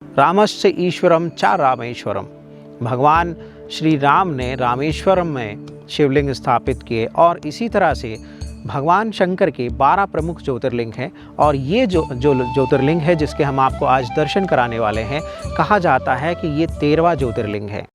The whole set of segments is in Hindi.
रामस्य ईश्वरम चा रामेश्वरम। भगवान श्री राम ने रामेश्वरम में शिवलिंग स्थापित किए और इसी तरह से भगवान शंकर के 12 प्रमुख ज्योतिर्लिंग हैं। और ये जो ज्योतिर्लिंग है जिसके हम आपको आज दर्शन कराने वाले हैं, कहा जाता है कि ये 13वां ज्योतिर्लिंग है।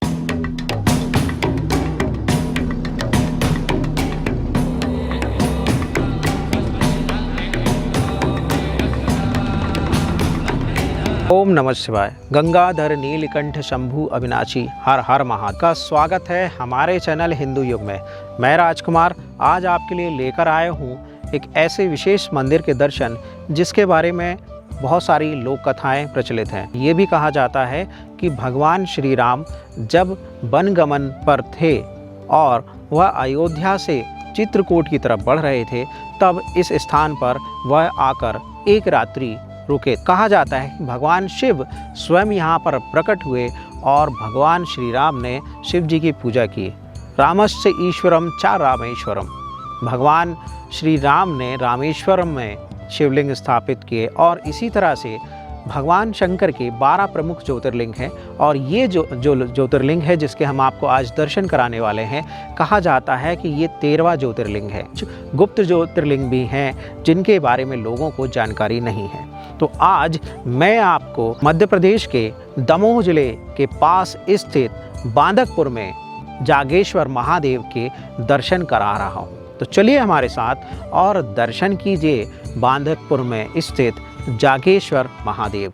ओम नमः शिवाय। गंगाधर नीलकंठ शंभु अविनाशी हर हर महादेव का स्वागत है हमारे चैनल हिंदू युग में। मैं राजकुमार आज आपके लिए लेकर आया हूँ एक ऐसे विशेष मंदिर के दर्शन जिसके बारे में बहुत सारी लोक कथाएँ प्रचलित हैं। ये भी कहा जाता है कि भगवान श्री राम जब वनगमन पर थे और वह अयोध्या से चित्रकूट की तरफ बढ़ रहे थे, तब इस स्थान पर वह आकर एक रात्रि रुके। कहा जाता है कि भगवान शिव स्वयं यहाँ पर प्रकट हुए और भगवान श्री राम ने शिव जी की पूजा की। रामस्य ईश्वरम चा रामेश्वरम। भगवान श्री राम ने रामेश्वरम में शिवलिंग स्थापित किए और इसी तरह से भगवान शंकर के 12 प्रमुख ज्योतिर्लिंग हैं। और ये जो ज्योतिर्लिंग है जिसके हम आपको आज दर्शन कराने वाले हैं, कहा जाता है कि ये 13वां ज्योतिर्लिंग है। गुप्त ज्योतिर्लिंग भी हैं जिनके बारे में लोगों को जानकारी नहीं है। तो आज मैं आपको मध्य प्रदेश के दमोह जिले के पास स्थित बांदकपुर में जागेश्वर महादेव के दर्शन करा रहा हूँ। तो चलिए हमारे साथ और दर्शन कीजिए बांदकपुर में स्थित जागेश्वर महादेव।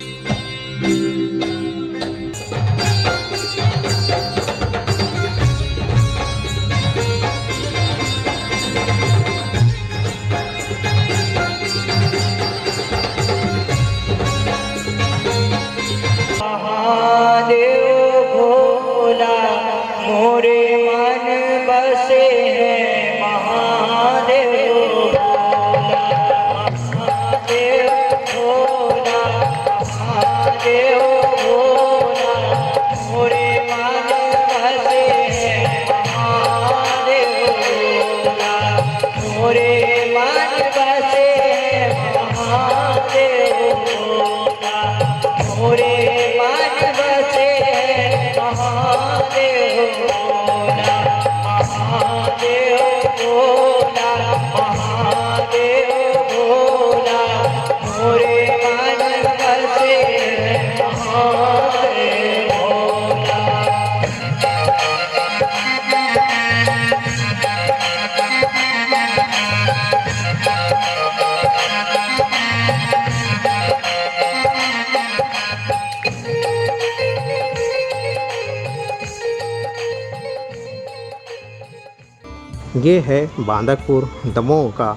ये है बांदकपुर दमोह का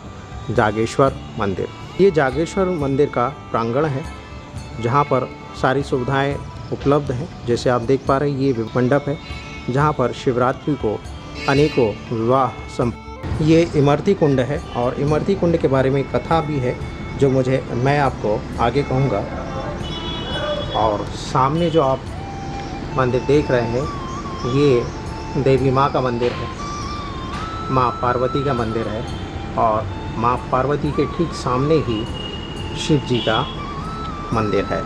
जागेश्वर मंदिर। ये जागेश्वर मंदिर का प्रांगण है जहाँ पर सारी सुविधाएं उपलब्ध हैं। जैसे आप देख पा रहे हैं, ये मंडप है जहाँ पर शिवरात्रि को अनेकों विवाह ये इमरती कुंड है। और इमरती कुंड के बारे में कथा भी है जो मैं आपको आगे कहूँगा। और सामने जो आप मंदिर देख रहे हैं, ये देवी माँ का मंदिर है, माँ पार्वती का मंदिर है। और माँ पार्वती के ठीक सामने ही शिव जी का मंदिर है।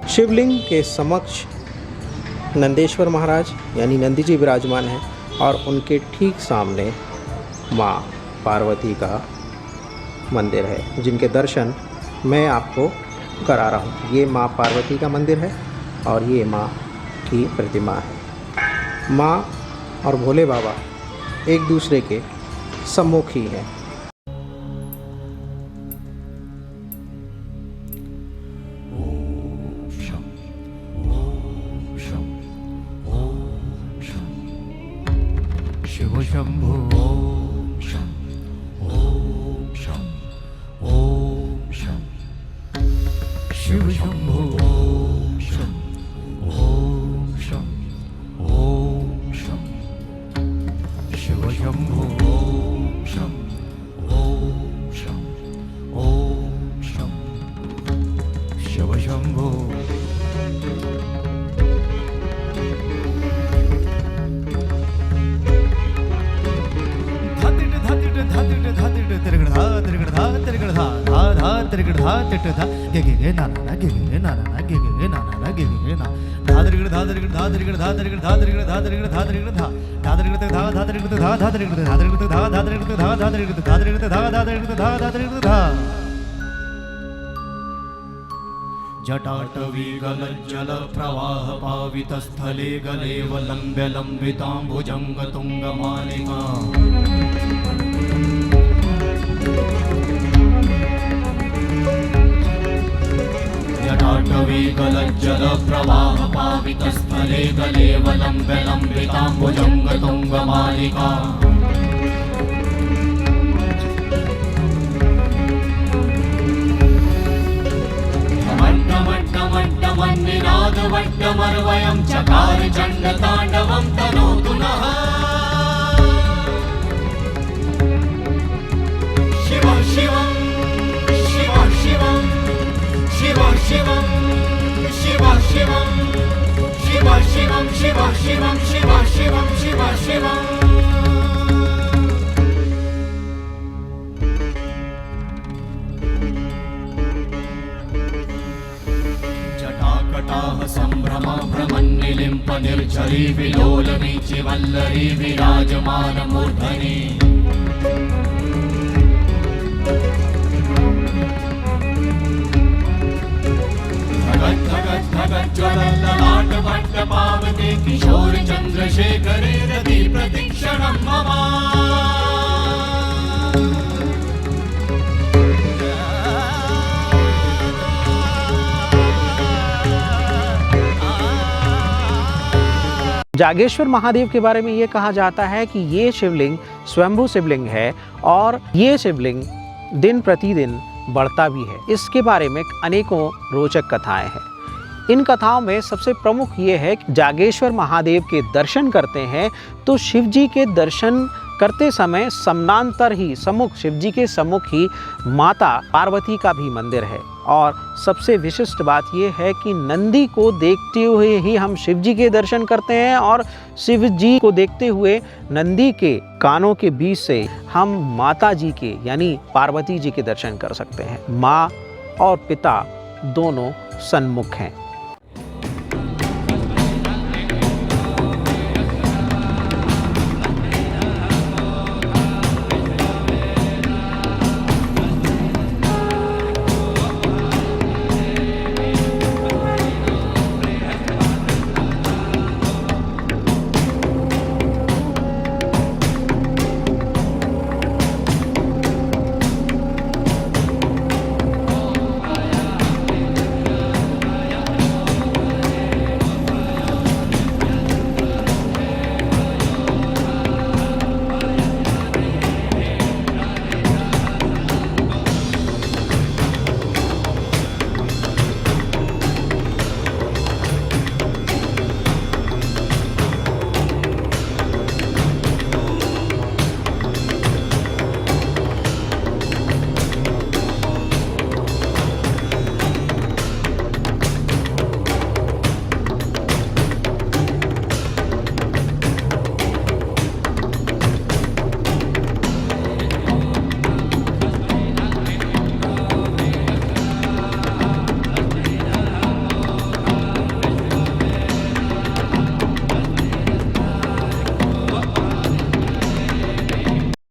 शिवलिंग के समक्ष नंदेश्वर महाराज यानी नंदी जी विराजमान हैं और उनके ठीक सामने माँ पार्वती का मंदिर है, जिनके दर्शन मैं आपको करा रहा हूँ। ये माँ पार्वती का मंदिर है और ये माँ की प्रतिमा है। माँ और भोले बाबा एक दूसरे के सम्मुख ही हैं। शिव शंभो ओम शं ओम शं ओम शं शिव शंभो ओम शं ओम शं ओम शंभो ओम शं ओम शं ओम शं शिव शंभो जटाटवीगलज्जल प्रवाह पावितस्थले गलेवलम्ब्य लम्बिताम्बुजङ्गतुङ्गमालिका जटाटवीगलज्जल प्रवाह पावितस्थले गलेवलम्ब्य लम्बिताम्बुजङ्गतुङ्गमालिका वट्टमर्वयं चकार चण्डताण्डवं तनोतु नः शिव शिवं शिव शिवं शिव शिवं शिव शिवं शिव शिवं शिव शिवं शिव शिवं शिव शिवं संभ्रम भ्रमन्निलिम्प निर्झरी विलोलवीचि वल्लरी विराजमान मूर्धनि धगत् धगत् धगत् ज्वलल्ललाट भट्ट पावते किशोर चन्द्रशेखरे रति प्रतीक्षणं मम जागेश्वर महादेव के बारे में ये कहा जाता है कि ये शिवलिंग स्वयंभू शिवलिंग है और ये शिवलिंग दिन प्रतिदिन बढ़ता भी है। इसके बारे में अनेकों रोचक कथाएं हैं। इन कथाओं में सबसे प्रमुख ये है कि जागेश्वर महादेव के दर्शन करते हैं तो शिव जी के दर्शन करते समय समानांतर ही सम्मुख शिव जी के सम्मुख ही माता पार्वती का भी मंदिर है। और सबसे विशिष्ट बात यह है कि नंदी को देखते हुए ही हम शिव जी के दर्शन करते हैं और शिव जी को देखते हुए नंदी के कानों के बीच से हम माता जी के यानी पार्वती जी के दर्शन कर सकते हैं। माँ और पिता दोनों सन्मुख हैं।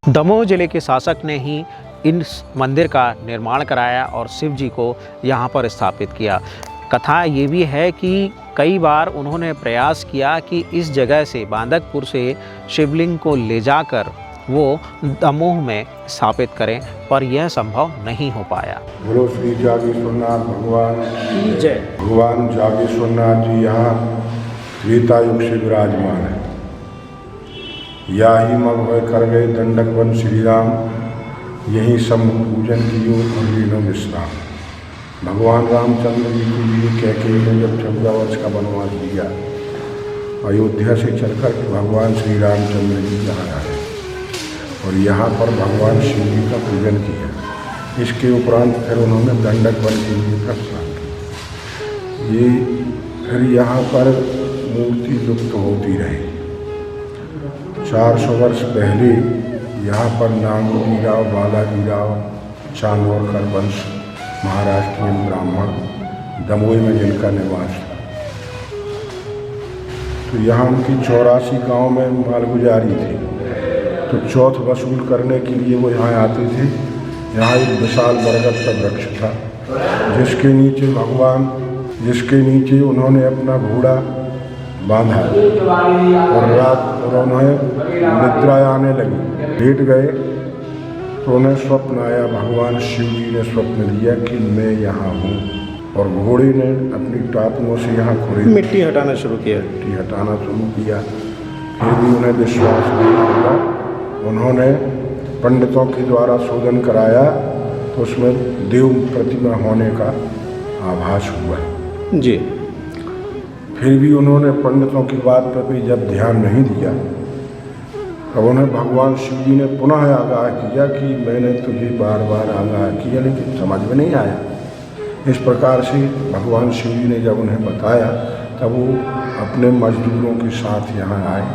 दमोह जिले के शासक ने ही इस मंदिर का निर्माण कराया और शिव जी को यहाँ पर स्थापित किया। कथा ये भी है कि कई बार उन्होंने प्रयास किया कि इस जगह से बांदकपुर से शिवलिंग को ले जाकर वो दमोह में स्थापित करें, पर यह संभव नहीं हो पाया। बोलो श्री जागेश्वरनाथ भगवान की जय। भगवान जागेश्वरनाथ जी यहाँ त्रेता युग से विराजमान है। या ही मग भय कर गए दंडक वन श्री राम, यहीं सम पूजन की और लीनो विश्राम। भगवान रामचंद्र जी के लिए कैकेयी ने जब 14 वर्ष का वनवास लिया, अयोध्या से चलकर के भगवान श्री रामचंद्र जी यहाँ आए। और यहाँ पर भगवान शिव जी का पूजन किया। इसके उपरांत फिर उन्होंने दंडक वन के लिए प्रस्थान किया। ये फिर यहाँ पर मूर्ति लुप्त होती रही। 400 वर्ष पहले यहाँ पर नांगोजीराव, बालाजीराव, चांदोरकर वंश महाराष्ट्रीयन ब्राह्मण दमोई में जिनका निवास था, तो यहाँ उनकी 84 गांव में मालगुजारी थी। तो चौथ वसूल करने के लिए वो यहाँ आते थे। यहाँ एक विशाल बरगद का वृक्ष था जिसके नीचे उन्होंने अपना घोड़ा बांधा और रात और उन्हें निद्रा आने लगी, लेट गए तो उन्हें स्वप्न आया। भगवान शिव जी ने स्वप्न दिया कि मैं यहाँ हूँ, और घोड़े ने अपनी टापुओं से यहाँ मिट्टी हटाना शुरू किया। फिर भी उन्हें विश्वास नहीं हुआ। उन्होंने पंडितों के द्वारा शोधन कराया तो उसमें देव प्रतिमा होने का आभास हुआ जी। फिर भी उन्होंने पंडितों की बात पर भी जब ध्यान नहीं दिया, तब उन्हें भगवान शिव जी ने पुनः आगाह किया कि मैंने तुझे बार बार आगाह किया, लेकिन समझ में नहीं आया। इस प्रकार से भगवान शिव जी ने जब उन्हें बताया, तब वो अपने मजदूरों के साथ यहाँ आए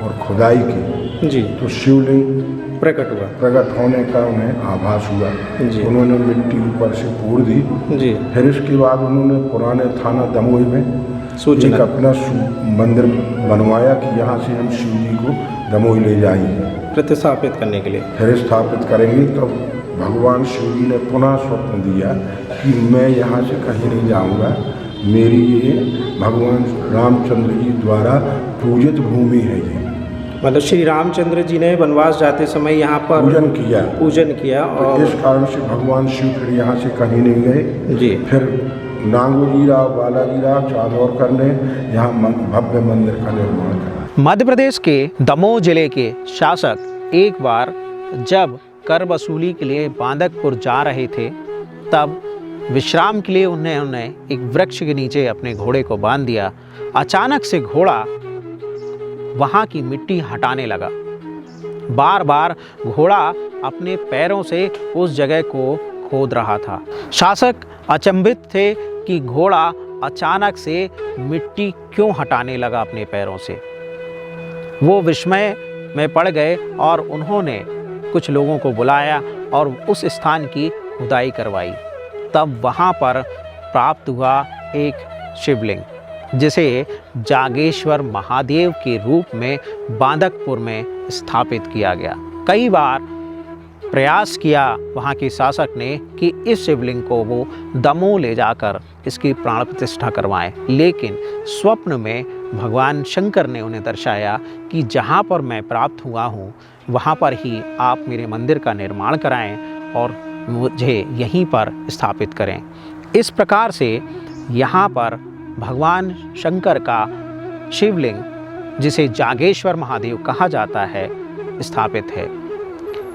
और खुदाई की जी। तो शिवलिंग प्रकट होने का उन्हें आभास हुआ जी। उन्होंने मिट्टी ऊपर से पूर दी जी। फिर इसके बाद उन्होंने पुराने थाना दमोई में एक अपना मंदिर बनवाया कि यहाँ से हम शिव जी को दमोई ले जाएंगे प्रतिस्थापित करने के लिए। फिर स्थापित करेंगे। तो भगवान शिव जी ने पुनः स्वप्न दिया कि मैं यहाँ से कहीं नहीं जाऊँगा, मेरी ये भगवान रामचंद्र जी द्वारा पूजित भूमि है। ये मतलब श्री रामचंद्र जी ने वनवास जाते समय यहाँ पर पूजन किया और इस कारण से भगवान शिव फिर यहाँ से कहीं नहीं गए जी। फिर नांगोजीराव, बालाजीराव, चांदोरकर ने यहाँ भव्य मंदिर का निर्माण करा। मध्य प्रदेश के दमोह जिले के शासक एक बार जब कर वसूली के लिए बांदकपुर जा रहे थे, तब विश्राम के लिए उन्होंने एक वृक्ष के नीचे अपने घोड़े को बांध दिया। अचानक से घोड़ा वहाँ की मिट्टी हटाने लगा। बार बार घोड़ा अपने पैरों से उस जगह को खोद रहा था। शासक अचंभित थे कि घोड़ा अचानक से मिट्टी क्यों हटाने लगा अपने पैरों से। वो विस्मय में पड़ गए और उन्होंने कुछ लोगों को बुलाया और उस स्थान की खुदाई करवाई। तब वहाँ पर प्राप्त हुआ एक शिवलिंग, जिसे जागेश्वर महादेव के रूप में बांदकपुर में स्थापित किया गया। कई बार प्रयास किया वहाँ के शासक ने कि इस शिवलिंग को वो दमोह ले जाकर इसकी प्राण प्रतिष्ठा करवाएं, लेकिन स्वप्न में भगवान शंकर ने उन्हें दर्शाया कि जहाँ पर मैं प्राप्त हुआ हूँ वहाँ पर ही आप मेरे मंदिर का निर्माण कराएं और मुझे यहीं पर स्थापित करें। इस प्रकार से यहाँ पर भगवान शंकर का शिवलिंग, जिसे जागेश्वर महादेव कहा जाता है, स्थापित है।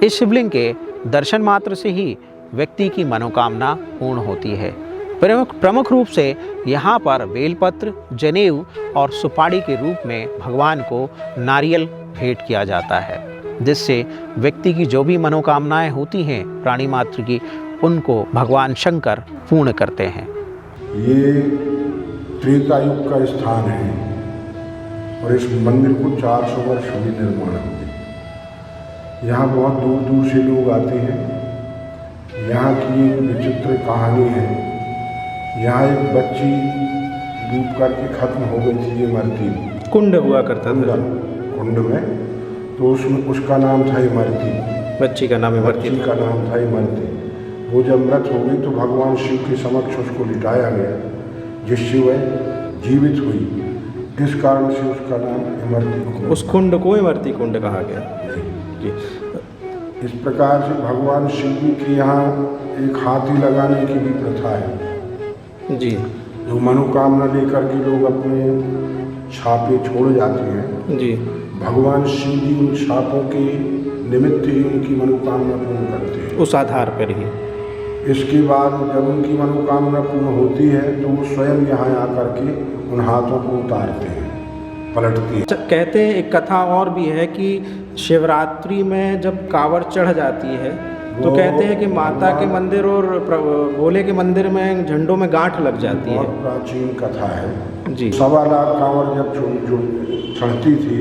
इस शिवलिंग के दर्शन मात्र से ही व्यक्ति की मनोकामना पूर्ण होती है। प्रमुख रूप से यहाँ पर बेलपत्र, जनेऊ और सुपारी के रूप में भगवान को नारियल भेंट किया जाता है, जिससे व्यक्ति की जो भी मनोकामनाएं होती हैं प्राणी मात्र की, उनको भगवान शंकर पूर्ण करते हैं। ये त्रेता युग का स्थान है और इस मंदिर को 400 वर्ष हुए निर्माण हुए। यहाँ बहुत दूर दूर से लोग आते हैं। यहाँ की एक विचित्र कहानी है। यहाँ एक बच्ची डूब करके खत्म हो गई थी, ये इमरती कुंड हुआ करता था कुंड में, तो उसमें उसका नाम था इमरती। बच्ची का नाम इमरती का नाम था इमरती। वो जब मृत हो गई तो भगवान शिव के समक्ष उसको लिटाया गया, जिससे वह जीवित हुई। इस कारण से उसका नाम इमरती, उस कुंड को इमरती कुंड कहा गया जी। इस प्रकार से भगवान शिव जी के यहाँ एक हाथी लगाने की भी प्रथा है जी। जो मनोकामना लेकर के लोग अपने छापे छोड़ जाते हैं जी, भगवान शिव जी उन छापों के निमित्त ही उनकी मनोकामना पूर्ण करते हैं, उस आधार पर ही। इसके बाद जब उनकी मनोकामना पूर्ण होती है तो वो स्वयं यहाँ आकर के उन हाथों को उतारते हैं पलटती है। कहते हैं एक कथा और भी है कि शिवरात्रि में जब कावड़ चढ़ जाती है तो वो कहते हैं कि माता के मंदिर और भोले के मंदिर में झंडों में गांठ लग जाती बहुत है। प्राचीन कथा है जी। 1.25 लाख कांवड़ जब चढ़ती थी,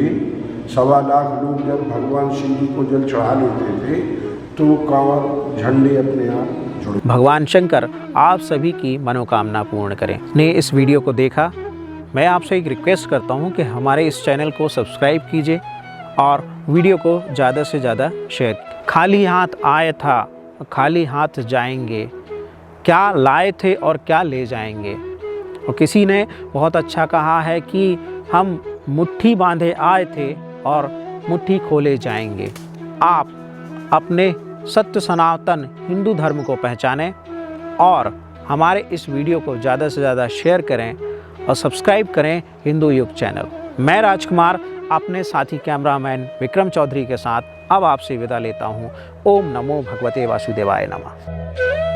1.25 लाख लोग जब भगवान शिव जी को जल चढ़ा लेते थे तो वो कांवड़ झंडे अपने आप जुड़। भगवान शंकर आप सभी की मनोकामना पूर्ण करें। ने इस वीडियो को देखा, मैं आपसे एक रिक्वेस्ट करता हूं कि हमारे इस चैनल को सब्सक्राइब कीजिए और वीडियो को ज़्यादा से ज़्यादा शेयर। खाली हाथ आए था, खाली हाथ जाएंगे, क्या लाए थे और क्या ले जाएंगे। और किसी ने बहुत अच्छा कहा है कि हम मुट्ठी बांधे आए थे और मुट्ठी खोले जाएंगे। आप अपने सत्य सनातन हिंदू धर्म को पहचानें और हमारे इस वीडियो को ज़्यादा से ज़्यादा शेयर करें और सब्सक्राइब करें हिंदू युग चैनल। मैं राजकुमार अपने साथी कैमरामैन विक्रम चौधरी के साथ अब आपसे विदा लेता हूँ। ओम नमो भगवते वासुदेवाय नमः।